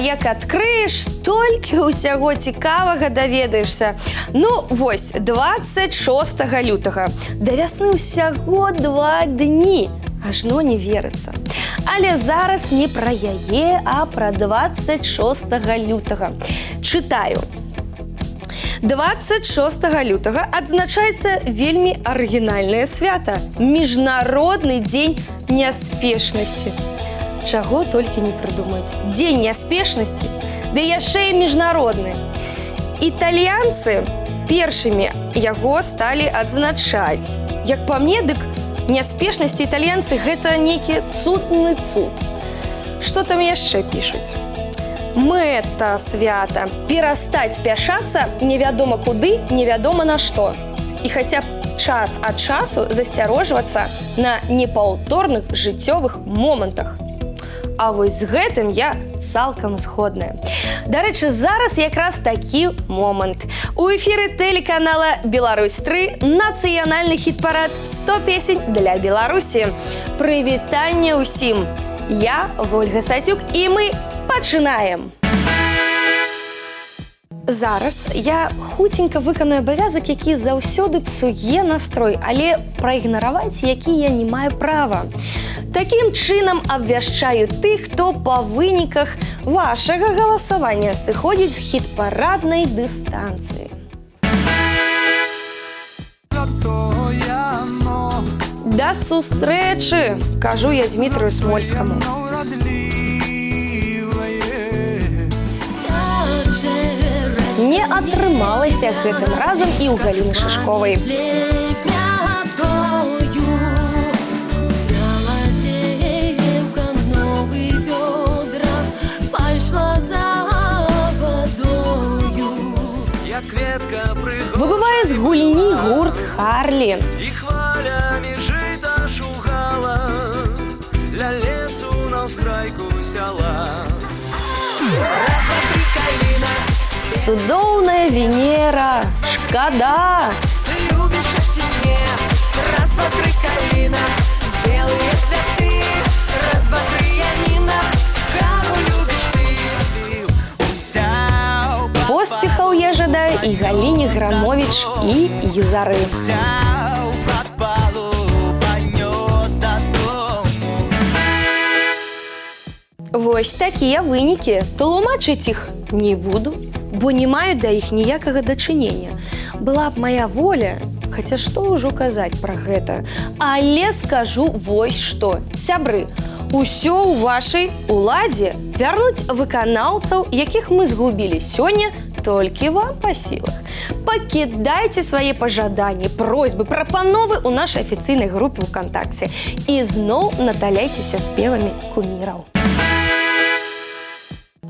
як адкрыеш, столькі ўсяго цікавага даведаешся. Ну, вось, 26 лютага. Да вясны ўсяго 2 дні. Ажно не верыцца. Але зараз не пра яе, а пра 26 лютага. Чытаю. 26 лютага адзначаецца вельмі арыгінальнае свята – Міжнародны дзень няспешнасці. Чаго толькі не прыдумаць. Дзень няспешнасці, ды яшчэ і міжнародны. Італьянцы першымі яго сталі адзначаць. Як па мне, дык няспешнасці італьянцы – гэта нейкі цудны цуд. Што там яшчэ пішуць? Мэта свята – перастаць спяшацца невядома куды, невядома на што. І хаця б час ад часу засцярожвацца на непаўторных жыццёвых момантах. А вось з гэтым я цалкам згодная. Дарэчы, зараз якраз такі момант. У эфіры тэлеканала «Беларусь-3» нацыянальны хіт-парад «100 песень для Беларусі». Прывітанне ўсім! Я Вольга Сацюк, і мы пачынаем! Зараз я хуценька выканаю абавязак, які заўсёды псуе настрой, але праігнараваць які я не маю права. Такім чынам абвяшчаю тых, хто па выніках вашага галасавання сыходзіць з хіт-параднай дыстанцыі. Да сустрэчы, кажу я Дмітрыю Смольскаму. Не атрымалася гэтым разам і ў Галіны Шашковай. Выбывае з гульні гурт «Харлі». І хвалямі жыта шугала, ля лесу наўскрайку сяла. Цудоўная Венера, шкада. Ты любіш на сцяне, раз, два, тры, каліна, белыя цвяты, раз, два, тры, яніна, кого любіш ты, узяў, Поспехаў я жадаю і Галіне Грамовіч, і Юзары. узяў, падпалу, панёс дадому. Вось такія вынікі. Тлумачыць іх не буду, бо не маю да іх ніякага дачынення. Была б моя воля, хаця што ўжо казаць пра гэта. Але скажу вось што. Сябры, усё ў вашай уладзе. Вярнуць выканаўцаў, якіх мы згубілі сёння, толькі вам па сілах. Пакідайце свае пажаданні, просьбы, прапановы ў нашай афіцыйнай групе ВКонтакце. І зноў наталяйцеся спевамі куміраў.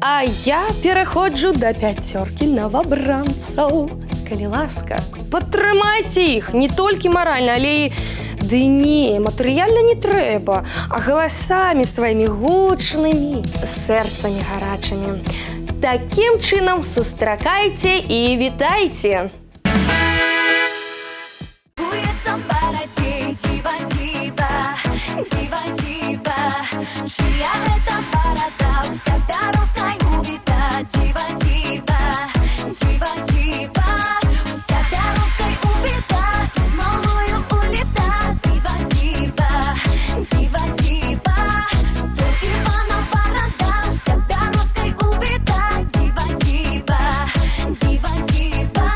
А я пераходжу да 5 новабранцаў. Калі ласка, падтрымайце іх не толькі маральна, але і... Ды не, матэрыяльна не трэба, а галасамі сваімі гучнымі, сэрцамі гарачымі. Такім чынам сустракайце і вітайце! Чия это борода, у себя русской убита. Дива, дива, дива, дива, у себя русской убита. И с малою улета. Дива, дива, дива, дива, до Ивана борода, у себя русской убита. Дива, дива, дива, дива,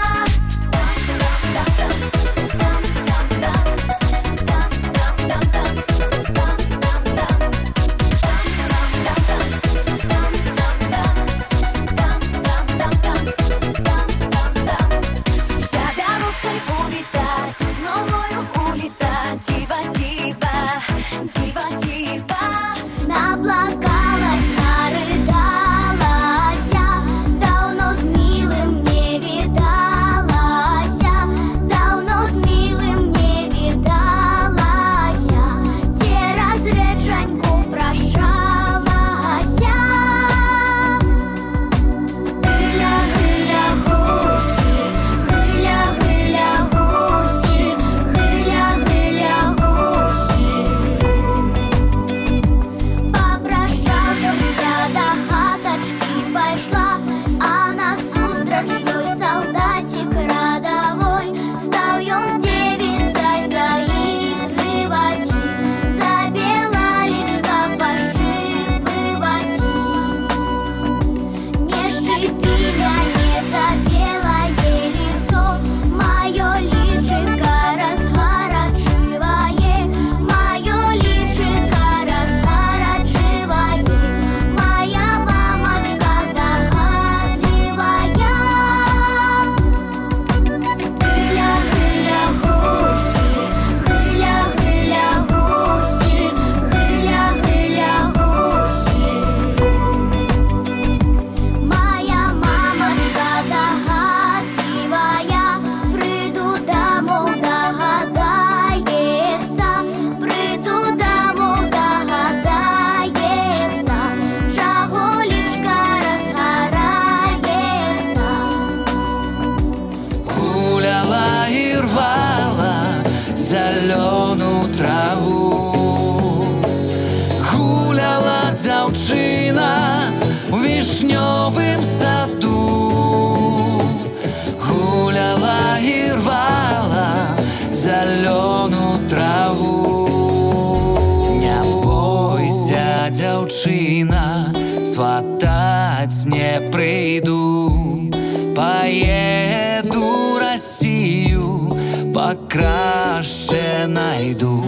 дзяўчына, сватаць не прыйду. Поеду Россию, покраще найду.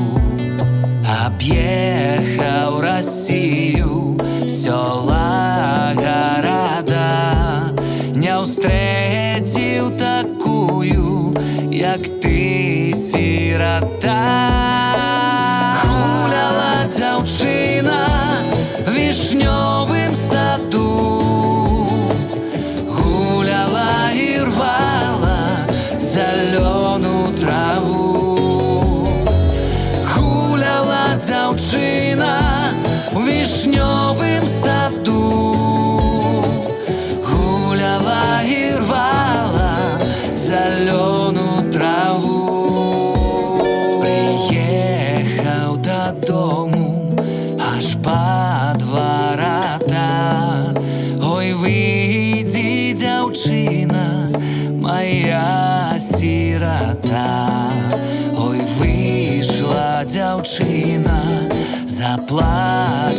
Объехал Россию, села, города, не встретил такую, як ты, сирота. Гуляла дзяўчына в вишневым саду, гуляла и рвала зеленую траву. Гуляла дзяўчына в вишневым саду, гуляла и рвала зеленую траву. Приехал до дому аж под ворота. Ой, выйди, дзяўчына, моя сирота. Ой, вышла дзяўчына заплаканая,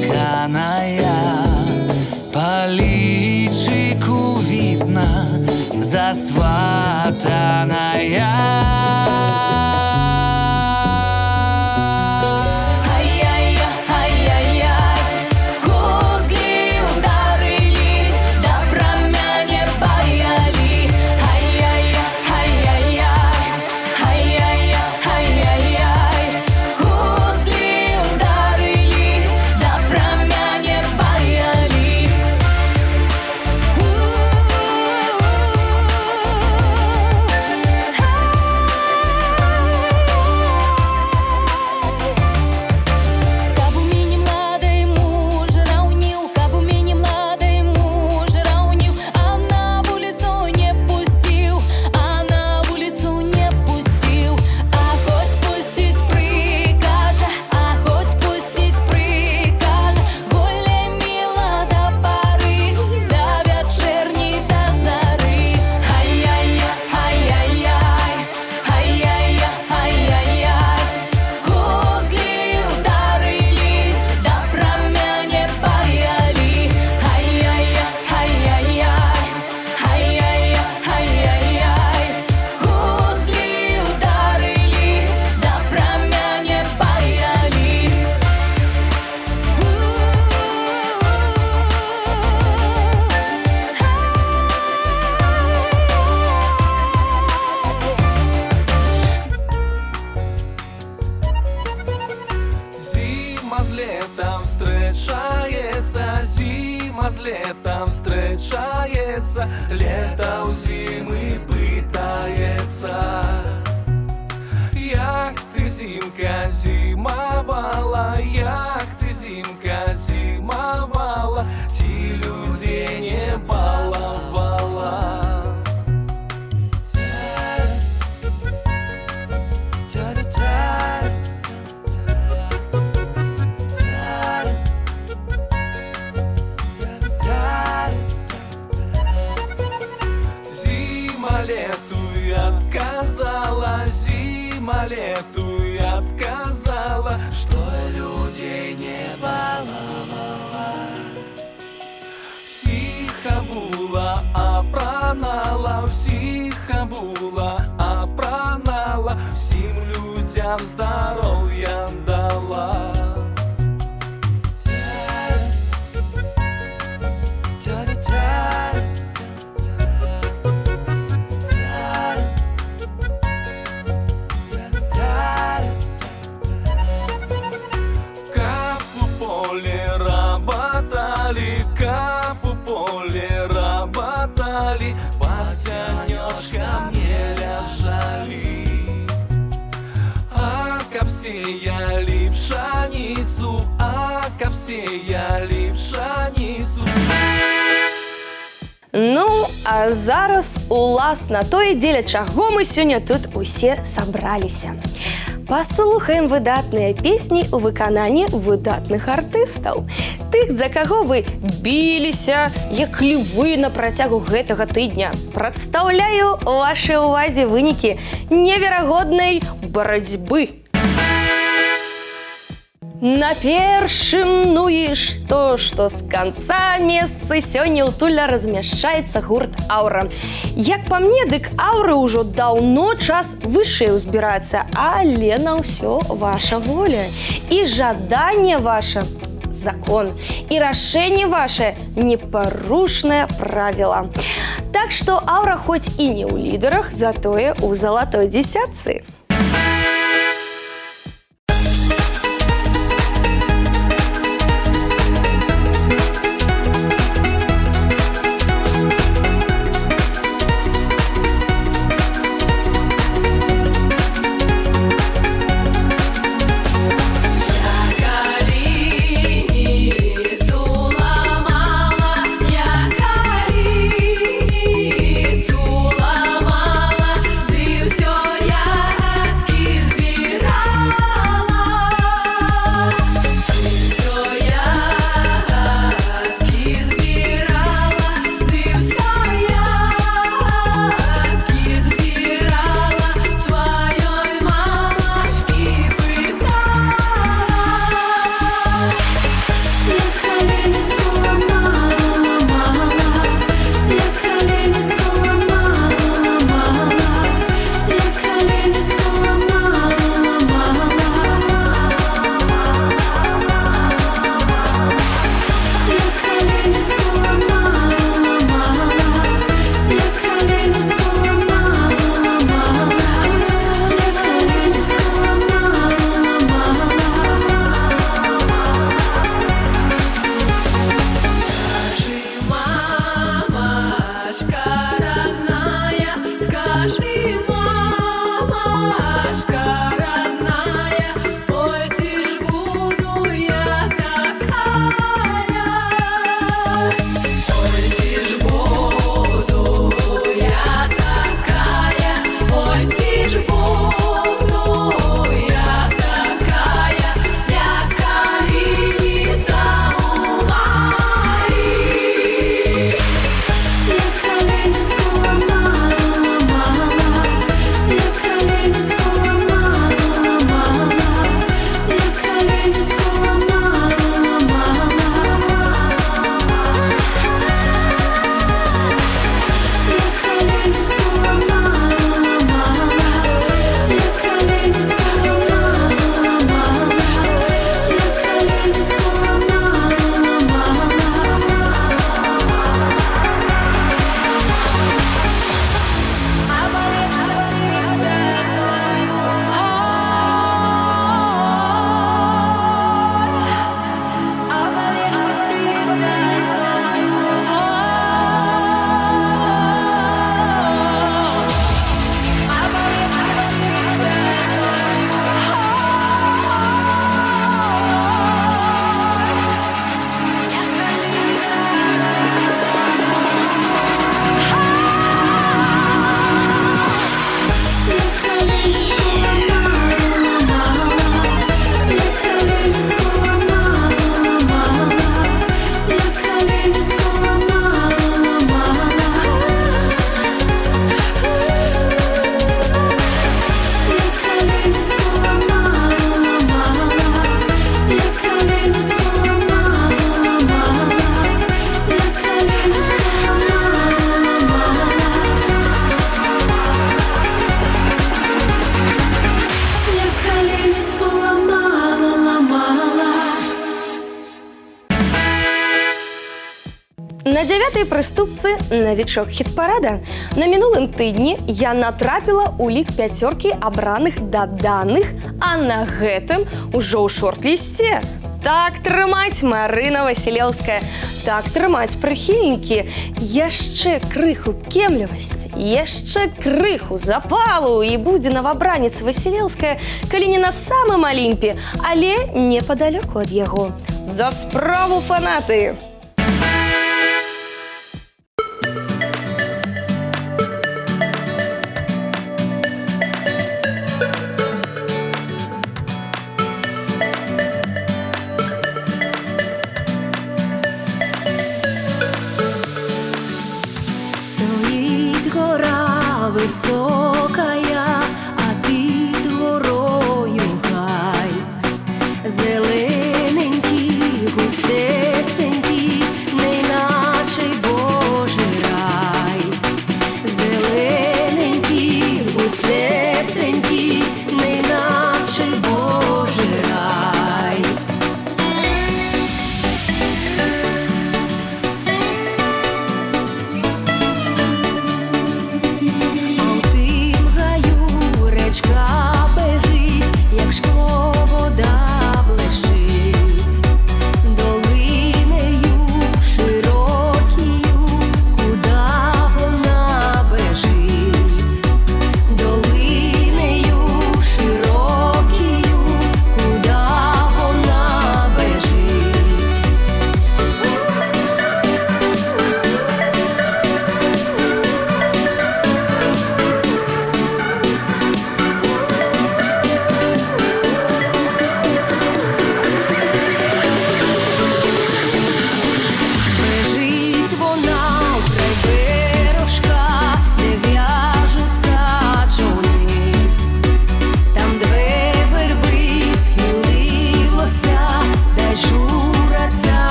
по личику видно засватаная. Зима з летом встречается, лето у зимы пытается. Як ти, зимка, зимовала, як ти, зимка, зимовала, ті людей не баловала. Зима лету и отказала, что людей не баловала. Всіх була, а пронала, всіх була, а пронала, всім людям здоров'я дала. Капу поле работали, под сенёшком не лежали. А кап сеяли пшеницу, а кап сеяли пшеницу. Ну, а зараз уласна тое, дзеля чаго мы сёння тут усе сабраліся. Паслухаем выдатныя песні ў выкананні выдатных артыстаў. Тых, за каго вы біліся, як львы на працягу гэтага тыдня. Прадстаўляю вашай увазе вынікі неверагоднай барацьбы. На першым, ну і што з канца месяца сёння ў Туле размяшчаецца гурт «Аура». Як па мне, дык «Ауры» ўжо даўно час вышэй узбірацца, але на ўсё ваша воля. І жаданне ваша – закон. І рашэнне ваше – непарушнае правіла. Так што «Аура» хоць і не ў лідарах, затое ў залатой дзесятцы. На 9-й прыступцы навічок хіт-парада. На мінулым тыдні я натрапіла ў лік 5 абраных даданых, а на гэтым ужо ў шорт-лісце. Так трымаць, Марына Васілеўская, так трымаць, прыхільнікі. Яшчэ крыху кемлівасці, яшчэ крыху запалу, і будзе новабранец Васілеўская, калі не на самым Алімпе, але непадалёку ад яго. За справу, фанаты! Високая, а під горою гай, зелений.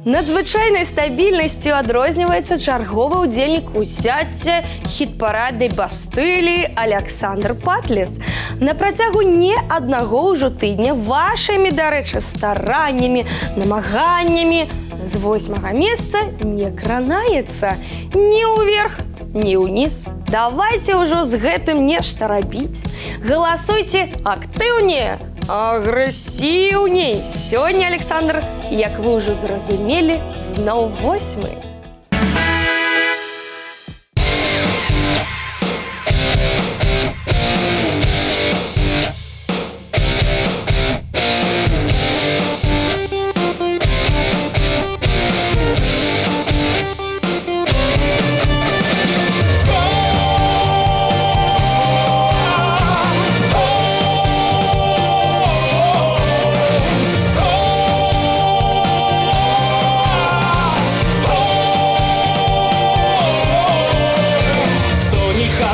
Надзвычайнай стабільнасцю адрозніваецца чарговы ўдзельнік узяцця хіт-параднай Бастыліі Аляксандр Патлес. На працягу не аднаго ўжо тыдня вашымі, дарэчы, стараннямі, намаганнямі з 8-га месца не кранаецца ні ўверх, ні ўніз. Давайце ўжо з гэтым нешта рабіць. Галасуйце актыўней, агрэсіўней. Сёння, Александр, як вы ўжо зразумелі, зноў 8-й.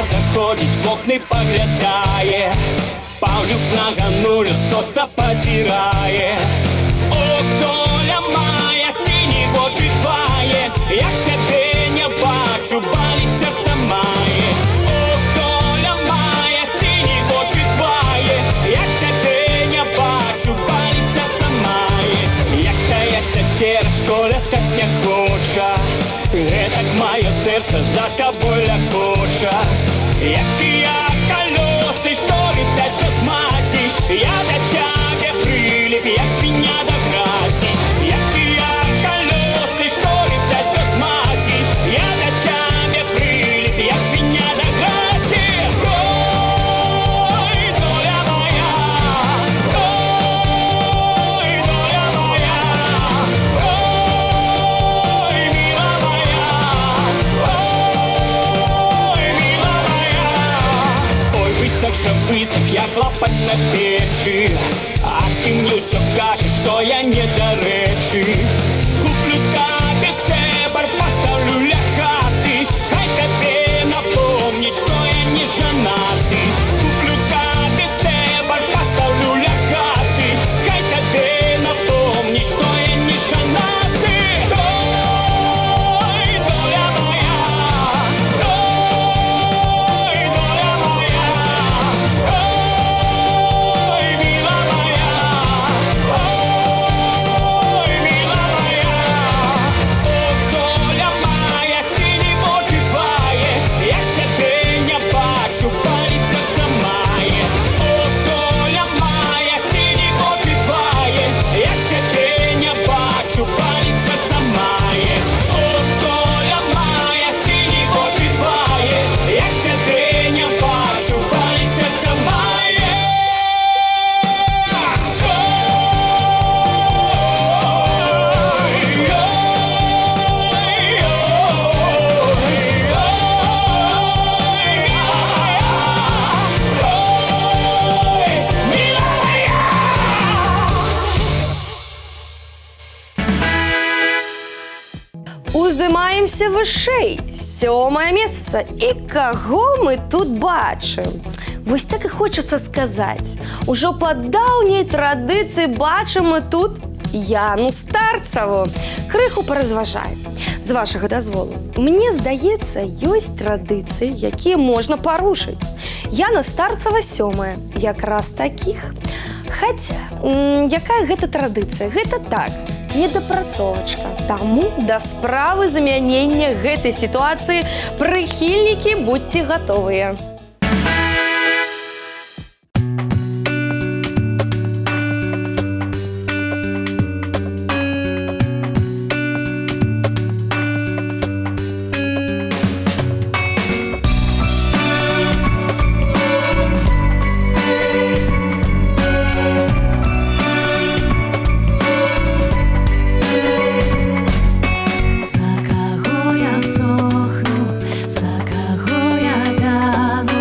Заходить в окна, поглядає, Павлюк на ганулю скоса позирає. О, доля моя, сині очі твоє, як тебе не бачу, болить серце моє. О, доля моя, сині очі твоє, як тебе не бачу, болить серце моє. Як тається тера, що летать не хоче, так моє серце за тобою лякоче. Як я колеса, что летать без маси, я до тебя прилип, як свинья до грязи. Як я колеса, что летать без маси, я до тебя прилип, як свинья до грязи. Ой, доля моя, ой, доля моя, ой, мила моя, ой, мила моя. Ой, высок же высок, як лопать на печи, а ты мне все кажешь, что я не до речи. Куплю тебе цебар, поставлю ля хаты, хай тебе напомнить, что я не женатый. Куплю тебе цебар, поставлю ля хаты, хай тебе напомнить, что я не женатый. Ой, доля моя, ой, доля моя, ой, мила моя, ой, мила моя. О, доля моя, сині очі твоє, як тебе не бачу, болить серце моє. О, доля моя, сині очі твоє, як тебе не бачу, болить серце моє. О, доля моя, сині очі твоє, як тебе не бачу, болить серце моє. Уздымаемся вышэй, 7-е месца. І каго мы тут бачым? Вось так і хочацца сказаць. Ужо па даўняй традыцыі бачым мы тут Яну Старцаву. Крыху паразважаем. З вашага дазволу. Мне здаецца, ёсць традыцыі, якія можна парушыць. Яна Старцава 7-я, якраз такіх. Хаця, якая гэта традыцыя? Гэта так, недапрацовачка. Таму да справы замянення гэтай сітуацыі прыхільнікі будьце гатовыя. За кого я сохну, за кого я вяну,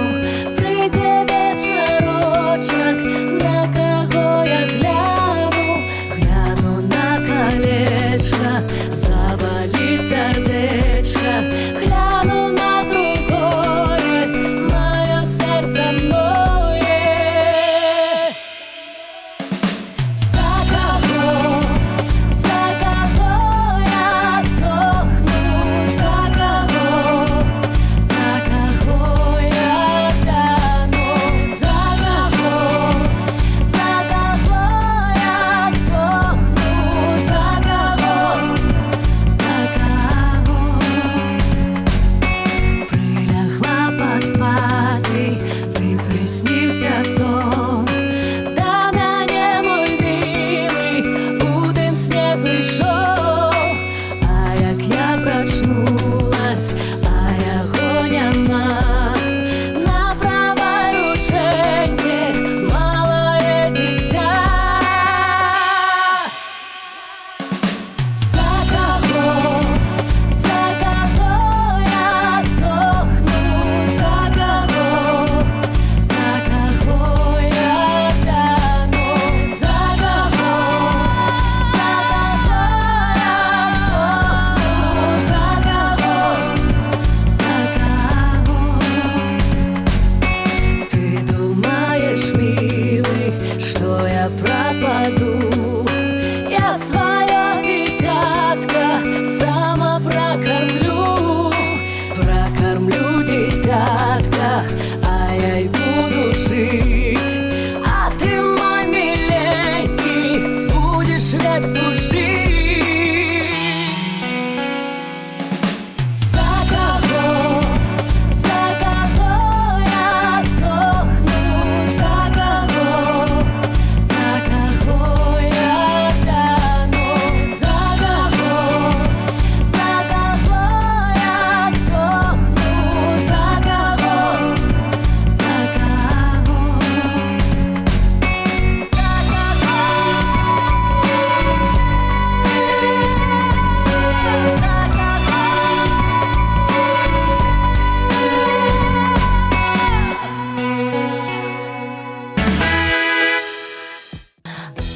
а я й буду жить. А ты, мой миленький, будешь век тужить. За кого я сохну, за кого я тяну, за кого я сохну, за кого.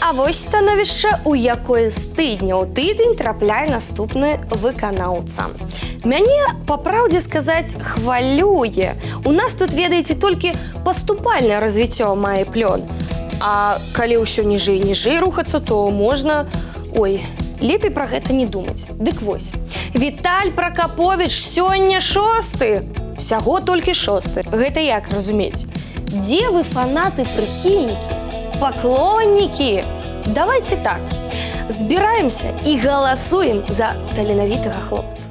А вось становішча, у якое з тыдня ў тыдзень трапляе наступны выканаўца. Мяне, па праўдзе сказаць, хвалюе. У нас тут, ведаеце, толькі паступальнае развіццё мае плён. А калі ўсё ніжэй і ніжэй рухацца, то можна... Ой, лепей пра гэта не думаць. Дык вось, Віталь Пракаповіч сёння 6-ы. Всяго толькі 6-ы. Гэта як разумець? Дзе вы фанаты-прыхільнікі? Поклонники, давайте так, збираемся и голосуем за таленавітага хлопца.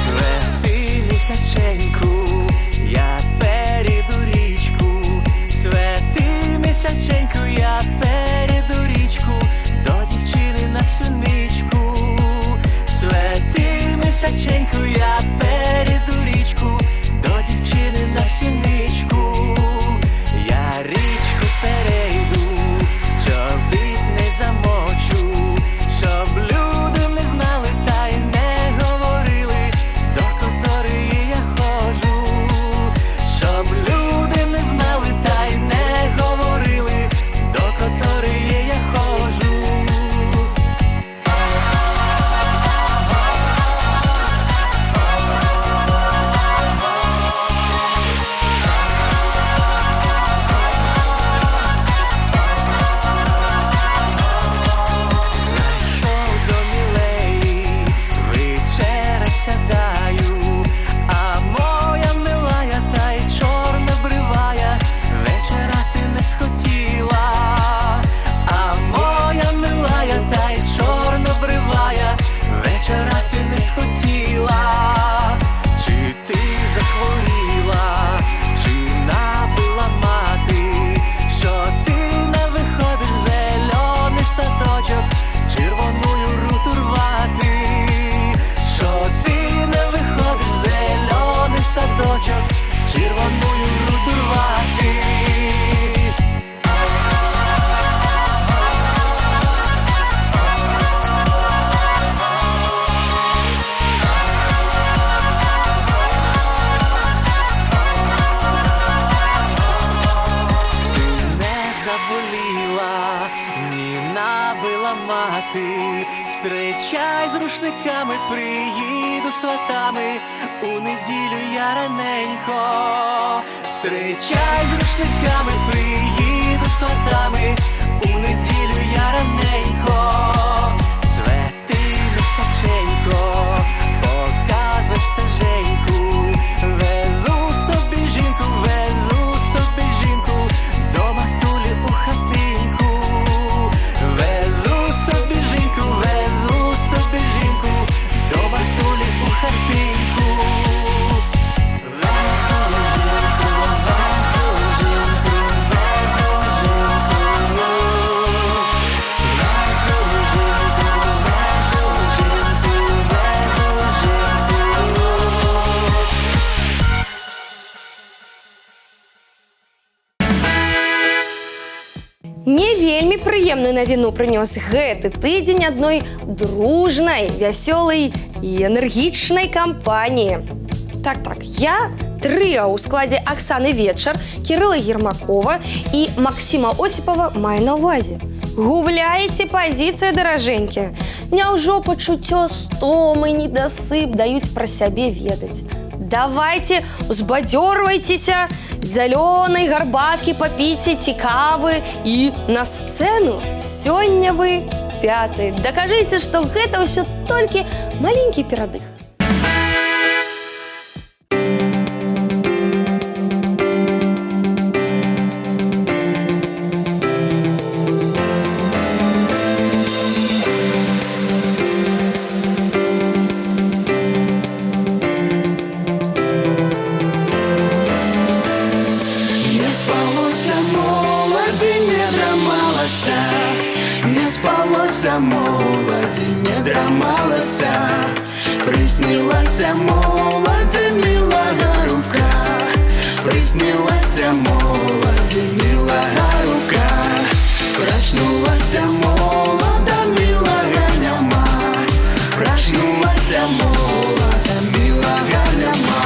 Свети місяченьку, я перейду річку. Свети місяченьку, я перейду річку. До дівчини на всю ничку. Свети місяченьку, я перейду річку. До дівчини на всю ничку. Я річку перейду, чобіт не замочу, щоб люди не знали та й не говорили, до котрої я ходжу. Щоб люди не знали та й не говорили, до котрої я ходжу. Зайшов до мілеї, вечеря сядаю, а моя милая та й чорна бривая вечеряти не схотіла. А моя милая та й чорна бривая вечеряти не схотіла. Чи ти захворіла, чи набила мати, що ти не виходиш в зелений садочок, червоною руту рвати, що ти не виходиш в зелений садочок, червоною руту рвати. Ти не заболіла, ні набила мати. Встречай з рушниками, приїду сватами, у неділю я раненько. Встречай з рушниками, приїду сватами, у неділю я раненько. Свети місяченько, показуй стеженьку, везу собі жінку, везу собі жінку, до матулі у хатинку. Везу собі жінку, везу собі жінку, до матулі у хатинку. Везу жінку, везу жінку, везу жінку. Везу жінку, везу жінку, везу жінку. Не вельмі прыемную навіну прынёс гэты тыдзень адной дружнай, вясёлай і энергічнай кампаніі. Так, я трыа ў складзе Аксаны Вечар, Кірыла Ермакова і Максіма Осіпова маю на ўвазе. Губляеце пазіцыі, даражэнькі. Няўжо пачуццё стомы, недасып даюць пра сябе ведаць. Давайте, узбадзёрвайцеся, зялёнай гарбаткі папіце, цікавы і на сцэну. Сёння вы пяты. Дакажыце, што гэта ўсё толькі маленькі перадых. Не спалося, моладзі, не драмалася, прыснілася моладзі, мілага рука, прыснілася моладзі, мілага рука, прачнулася молада, мілага няма, прачнулася молада, мілага няма.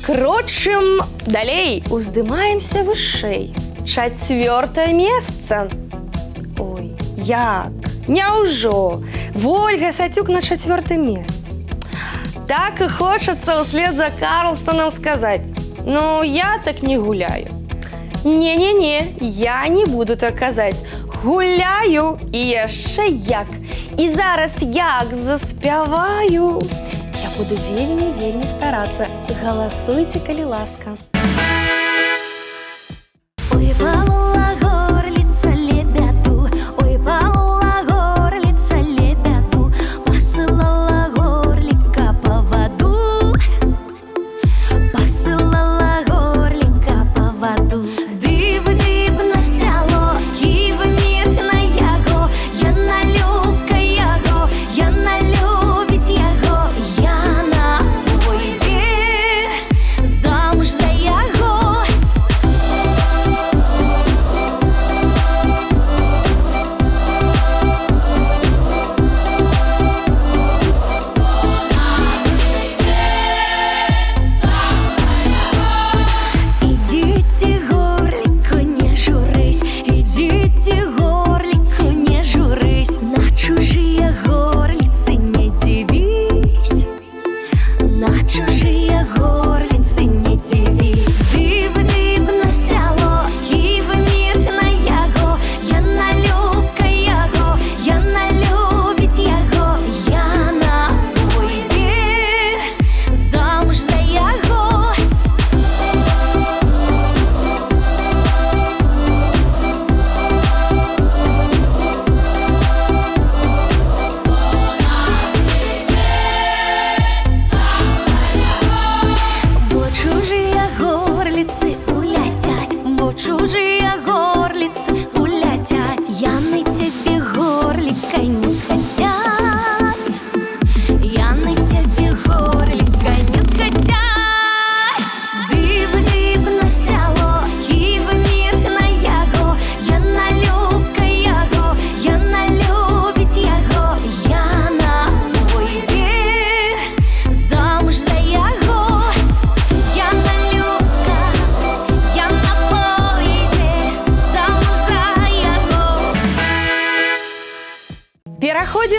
Крочым далей, уздымаемся вышэй. 4 месца. Ой, як? Няўжо? Вольга Сацюк на 4 месцы. Так і хочацца ўслед за Карлсоном сказаць: ну, я так не гуляю. Не-не-не, я не буду так казаць. Гуляю і яшчэ як. І зараз як заспяваю. Я буду вельмі старацца. Галасуйце, калі ласка. Ой, пала горлица лебяду, ой, пала горлица лебяду, посылала горлика по воду, посылала горлика по воду. Див-див на сяло, і в міг на яго, я налюбка яго, я налюбіць яго, я на пойде замуж за яго.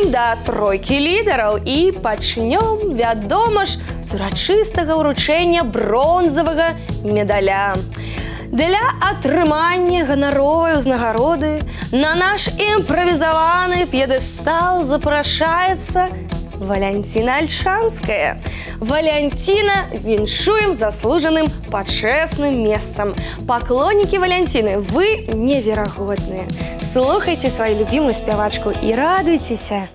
перайдзем да тройкі лідараў і пачнём, вядома ж, з урачыстага ўручэння бронзавага медаля. Для атрымання ганаровай узнагароды на наш імправізаваны п'едэстал запрашаецца Валянціна Альшанская. Валянціна віншуем заслужаным пачэсным месцам. Паклоннікі Валянціны, вы неверагодныя. Слухайце сваю любімую спявачку і радуйцеся.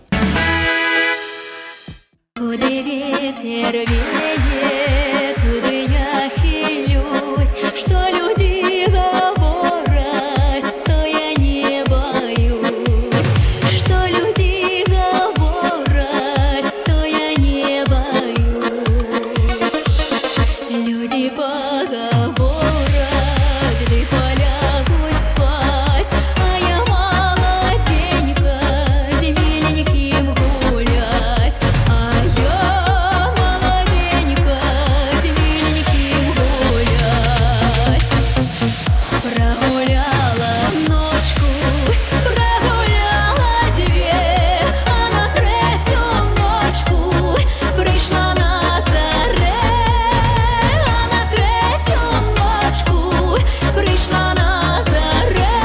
Куды ветер веет, туды я хилюсь, что люди говорят, то я не боюсь, что люди говорят, то я не боюсь. Люди поговорят, да полягут спать, а я молоденька, миленьким гулять, а я молоденька, миленьким гулять. Прогуляла ночку, прогуляла две, а на третю ночку прийшла на заре, а на третю ночку прийшла на заре.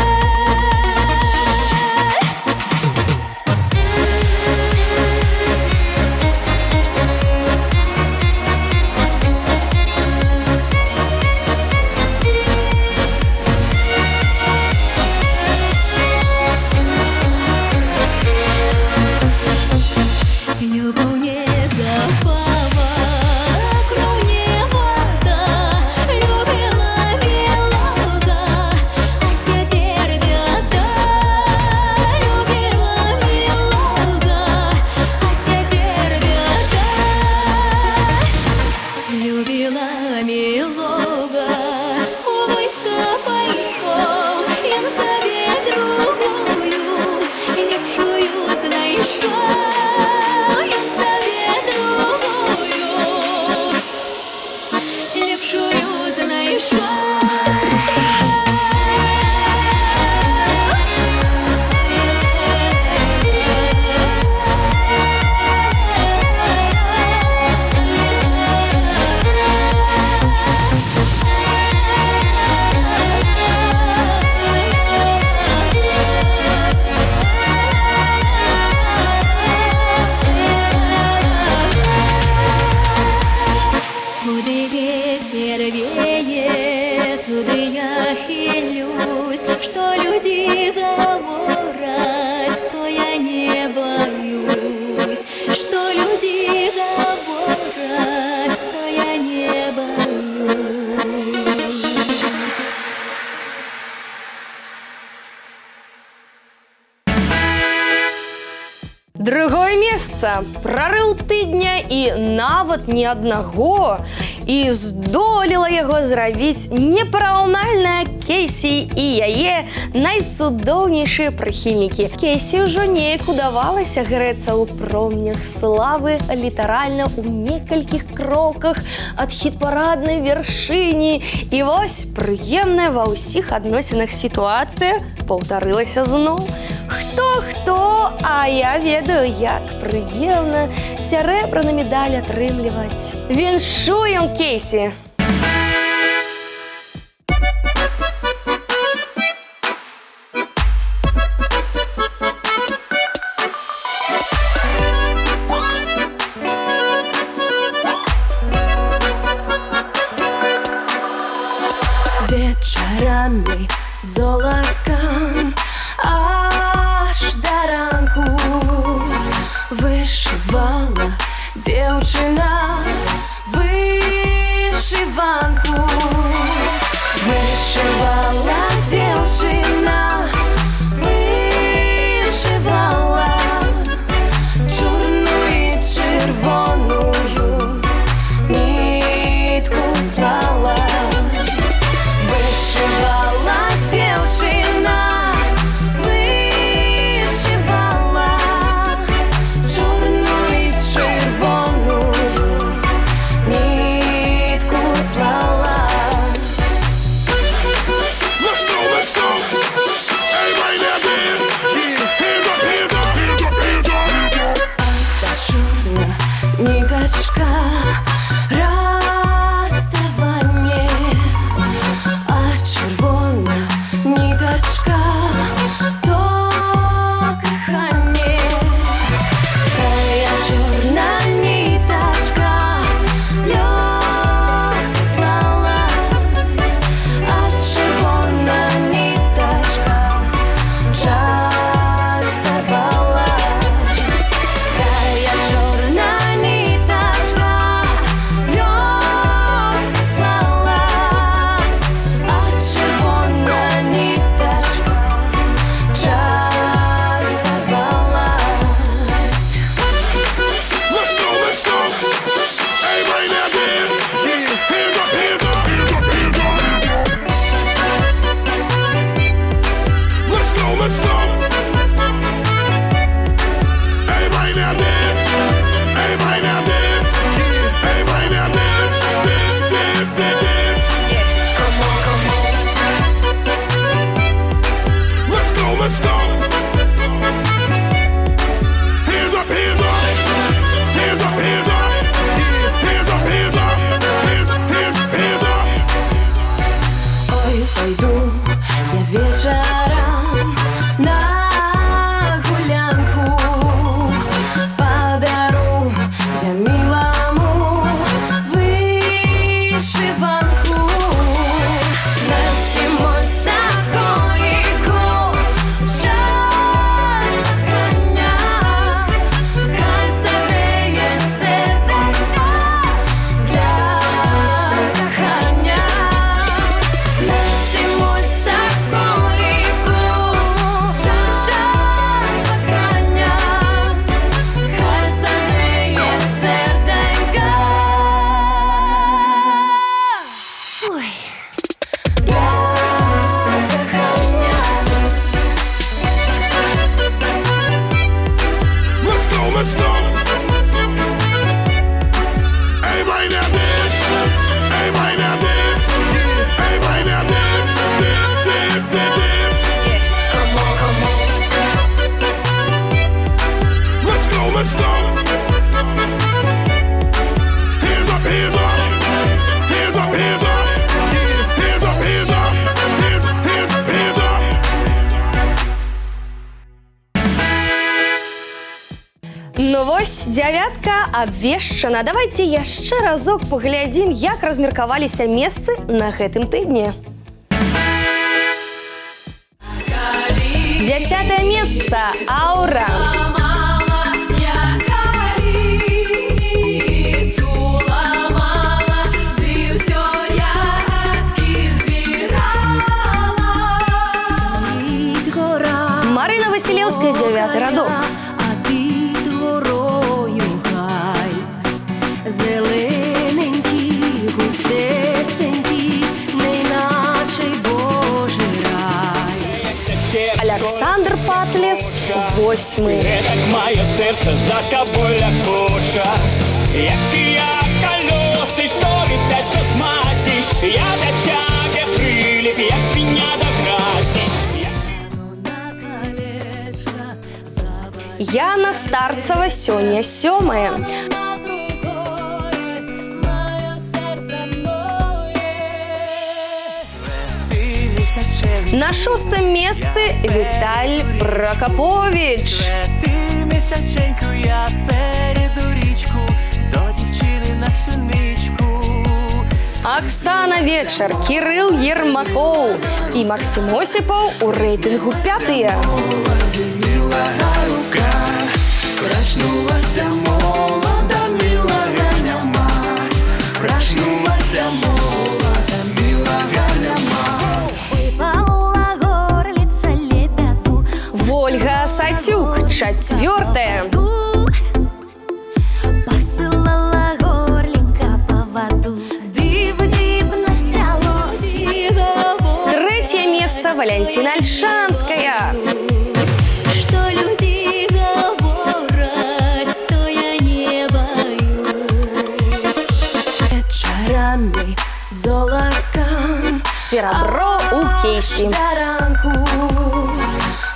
Любовь не запала, круне вода, любила милого, а теперь беда. Любила милого, а теперь беда. Любила милого, у войска поехал, я на себе другую, лепшую знайшов. Я в себе другую, лепшую знайшов. Куды ветер веет, туды я хилюсь, что люди говорят, то я не боюсь, что люди говорят, то я не боюсь. Другое месца, прарыў тыдня і нават не аднаго, і здолела яго зрабіць непараўнальная Кейсі і яе найцудоўнейшыя прыхільнікі. Кейсі ўжо неяк удавалася грэцца ў промнях славы літаральна ў некалькіх кроках ад хіт-параднай вяршыні. І вось прыемная ва ўсіх адносінах сітуацыя паўтарылася зноў. Хто, а я ведаю, як прыемна сярэбраны медаль атрымліваць. Віншуем, Кейсі! Вечорами золотом аж до ранку вышивала девчина вышиванку. Вышивала девчина, вышивала чорну і червоную нитку слала. Вышивала девчина, вышивала чорну і червону Everybody now dance. Everybody now dance. Dance, dance, dance, dance. Come on, come on. Let's go, let's go. Hands up, hands up. Hands up, hands up. Hands up, hands up. Hands, hands, hands up. Ну вось, дзявятка абвешчана. Давайте яшчэ разок паглядзім, як размеркаваліся месцы на гэтым тыдні. 10-е месца. Аура. Марина Василевская, 9-й радок. Зелененькі, густесенькі, неначе Божий рай. Александр Патлес, 8-й. Так моє серце за тобою лякоче, як я колеси, що летять без масі. Я до тебе прилип, як свиня до грязі. Яна Старцева, сёння 7-е. На 6-м месцы Віталь Прокопович. Ти місяченьку, я перейду річку до дівчини на всю ничку. Оксана Вечер, Кирилл Ермаков и Максим Осипов у рейтингу 5-е. Проснулася молода, милая няма. Проснулася молода, милая няма. Выпала горлица лебеду. Вольга Сатюк, 4-е. Посылала горлика по воду. Див-див на сяло. 3-е место Валентина Ольшанская. Что люди говорят, то я не боюсь. Вечорами золотом Серебро у Кейсі. ранку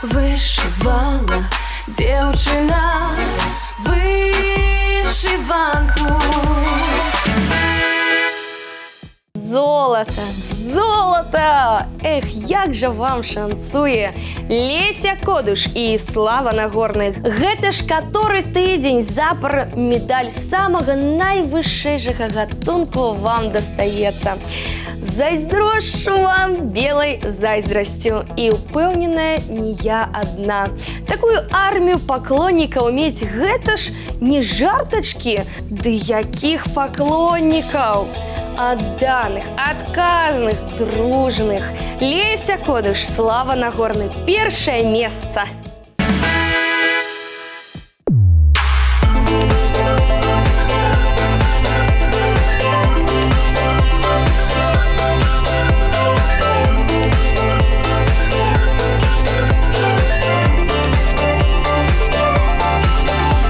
вишивала дівчина вишиванку. Золото, золото! Эх, як жа вам шанцуе! Леся Кодуш і Слава Нагорных. Гэта ж каторы тыдзень запар медаль самага найвышэйшага гатунку вам дастаецца. Зайздрошчу вам белай зайздрасцю. І упэўненая, не я адна. Такую армію паклоннікаў мець, гэта ж не жартачкі. Ды якіх паклоннікаў! Отданых, отказных, дружных. Леся Кодыш, Слава Нагорны, 1-е месца.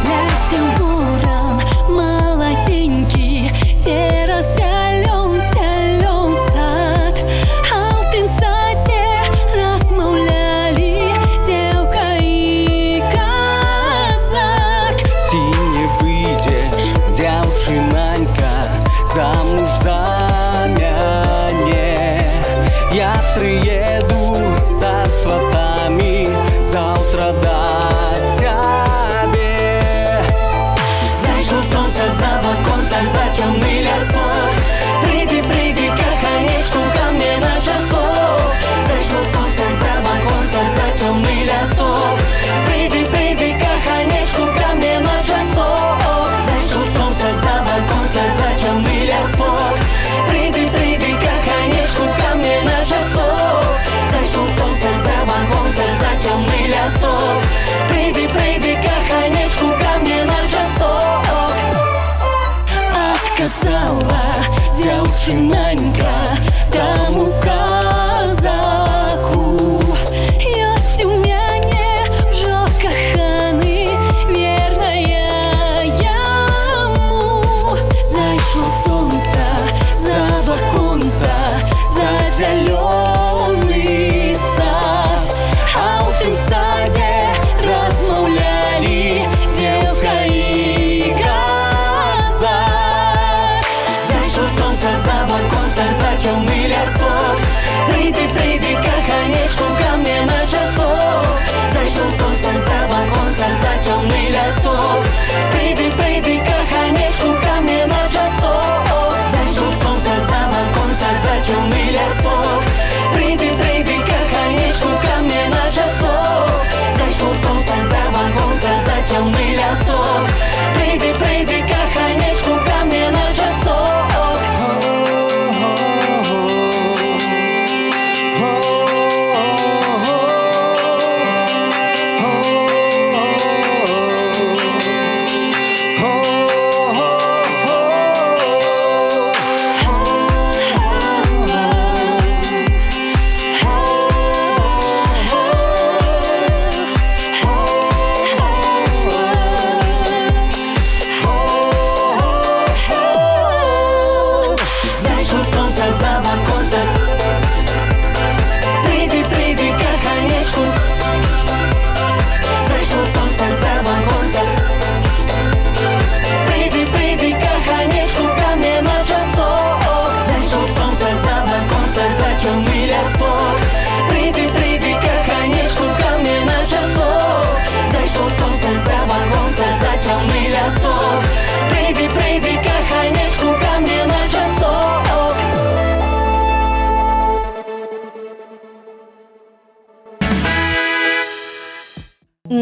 Летел ворон молоденький, терраса. Замуж за мяне. Я приеду со сватами завтра до тебе. Зашло солнце за балконце, за темный лесок. Приди, приди, каханечку ко мне на часок. Зашло солнце за балконце, за темный лесок. Приди, приди, каханечку ко мне на часок. Зашло солнце за балконце, за темный лесок. Приди, приди, каханечку ко мне на часок. Зашло солнце за балконце, за темный лесок. Приди, приди, каханечку ко мне на часок. Отказала девчинонька тому казаку. Есть у меня вже коханий, верна я йому. Зайшло сонце за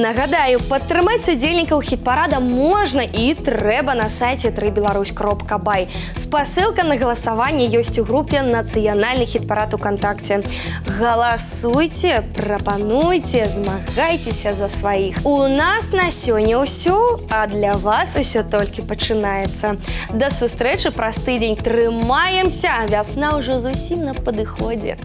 Нагадаю, падтрымаць удзельнікаў хіт-парада можна і трэба на сайце 3belarus.by. Спасылка на галасаванне ёсць у групе «Нацыянальны хіт-парад УКонтакце». Галасуйце, прапануйце, змагайцеся за сваіх. У нас на сёння ўсё, а для вас усё толькі пачынаецца. Да сустрэчы праз тыдзень. Трымаемся, вясна ўжо зусім на падыходзе.